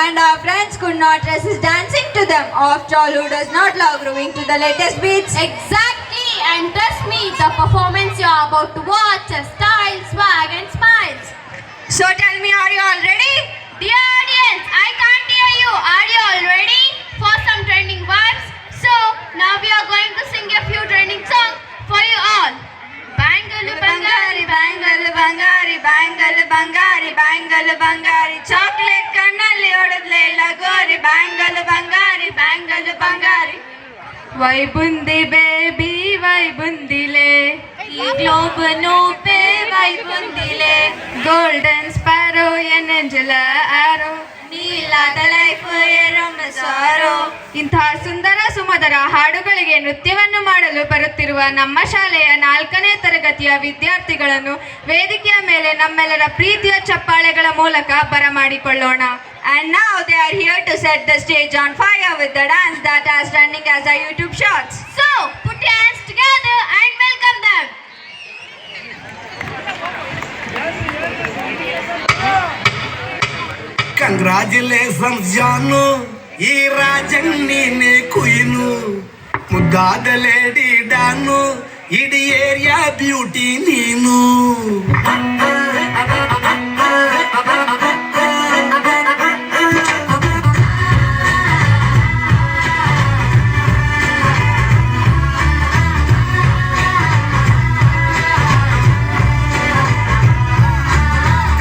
and our friends could not resist dancing to them. After all, who does not love grooving to the latest beats? Exactly, and trust me, the performance you are about to watch is style, swag, and smiles. So tell me, are you all ready? Dear audience, I can't hear you. Are you all ready for some trending vibes? So now we are going to sing a few trending songs for you all. Bangalu Bangari, Bangalu Bangari, Bangalu Bangari, Bangalu Bangari, chocolate kannalli odadle lagori, Bangalu Bangari, Bangalu Bangari. Vaibundi baby, Vaibundile, ee globe nupe Vaibundile, golden sparrow, an angela arrow, ನೀಲಾದ life ಎರೊಮ್ಮೆ ಸಾರೋ. ಇಂತಹ ಸುಂದರ ಸುಮಧುರ ಹಾಡುಗಳಿಗೆ ನೃತ್ಯವನ್ನು ಮಾಡಲು ಬರುತ್ತಿರುವ ನಮ್ಮ ಶಾಲೆಯ 4ನೇ ತರಗತಿಯ ವಿದ್ಯಾರ್ಥಿಗಳನ್ನು ವೇದಿಕೆಯ ಮೇಲೆ ನಮ್ಮೆಲ್ಲರ ಪ್ರೀತಿಯ ಚಪ್ಪಾಳೆಗಳ ಮೂಲಕ ಬರಮಾಡಿಕೊಳ್ಳೋಣ. And now they are here to set the stage on fire with the dance that is trending as a YouTube shorts. So put your hands together and welcome them. Congratulations ಜಾನು, ಈ ರಾಜನ್ ನೀನೆ ಕುಯ್ನು, ಮುದ್ದಾದ ಲೇಡಿ ಡಾನು, ಇಡೀ area beauty ನೀನು.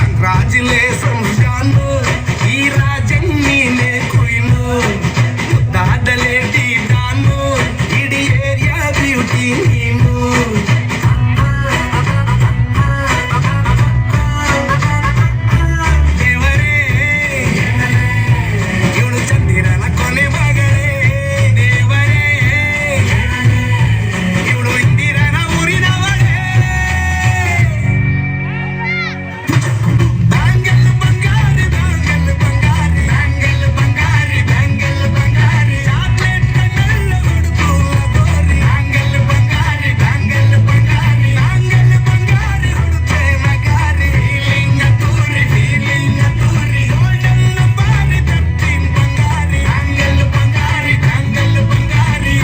Congratulations ಜಾನು, ಈ ರಾಜನ್ ನೀನೆ ಕುಯ್ನು, ಮುದ್ದಾದ lady don, ಇಡೀ area beauty ನೀನು. ದೇವರೇ ಇವಳು ಚಂದಿರನ ಕೊನೆ ಮಗಳೇ, ದೇವರೇ ಇವಳು ಇಂದಿರನ ಊರಿನವಳೇ. ಬ್ಯಾಂಗಲ್ ಬಂಗಾರಿ, ಬ್ಯಾಂಗಲ್ ಬಂಗಾರಿ, ಬ್ಯಾಂಗಲ್ ಬಂಗಾರಿ, ಬ್ಯಾಂಗಲ್ ಬಂಗಾರಿ, ಚಾಕ್ಲೇಟ್ ಕಣ್ಣಲ್ಲ ಹುಡುಕು ಲಗೋರಿ, ಬ್ಯಾಂಗಲ್ ಬಂಗಾರಿ, ಬ್ಯಾಂಗಲ್ ಬಂಗಾರಿ, ಬ್ಯಾಂಗಲ್ ಬಂಗಾರಿ ಹುಡುಕೆ ಮಗಾರಿ, ಫೀಲಿಂಗ್ ತೂರಿ, ಫೀಲಿಂಗ್ ತೂರಿ, ಗೋಲ್ಡನ್ ಬಾರಿ ತರ್ತೀನ್ ಬಂಗಾರಿ, ಬ್ಯಾಂಗಲ್ ಬಂಗಾರಿ, ಬ್ಯಾಂಗಲ್ ಬಂಗಾರಿ.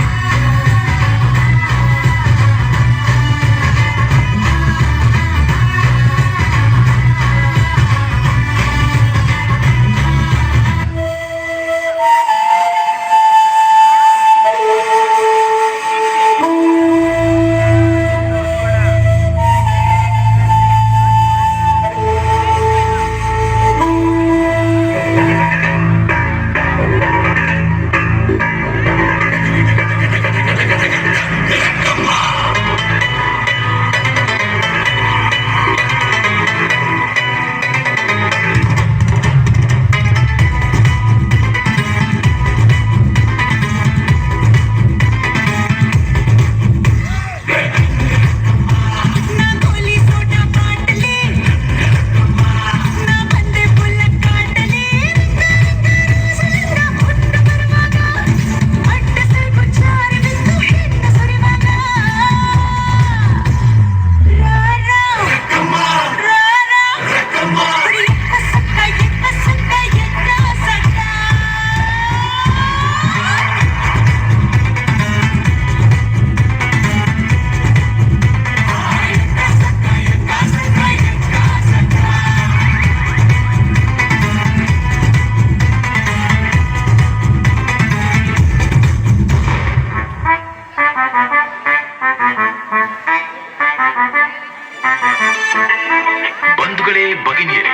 ಬಂಧುಗಳೇ, ಭಗಿನಿಯರೇ,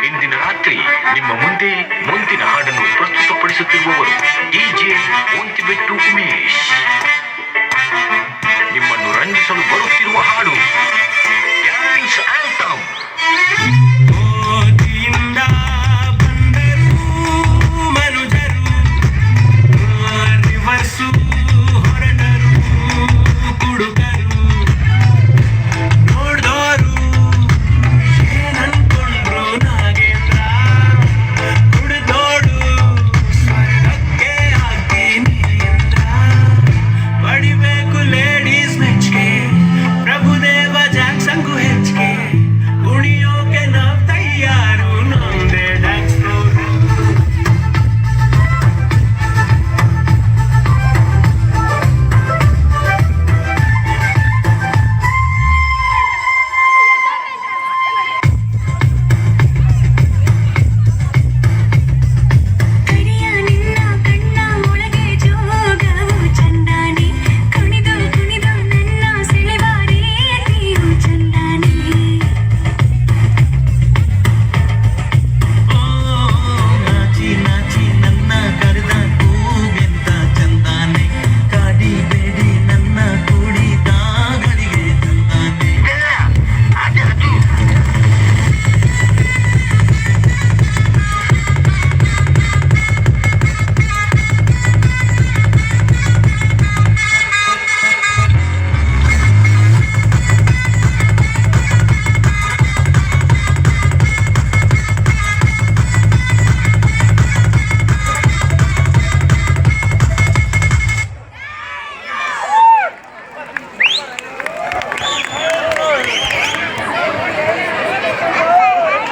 ಇಂದಿನ ರಾತ್ರಿ ನಿಮ್ಮ ಮುಂದೆ ಮುಂದಿನ ಹಾಡನ್ನು ಪ್ರಸ್ತುತಪಡಿಸುತ್ತಿರುವವರು ಡಿಜೆ ಒಂತಿಬೆಟ್ಟು ಉಮೇಶ್. ನಿಮ್ಮನ್ನು ರಂಜಿಸಲು ಬರುತ್ತಿರುವ ಹಾಡು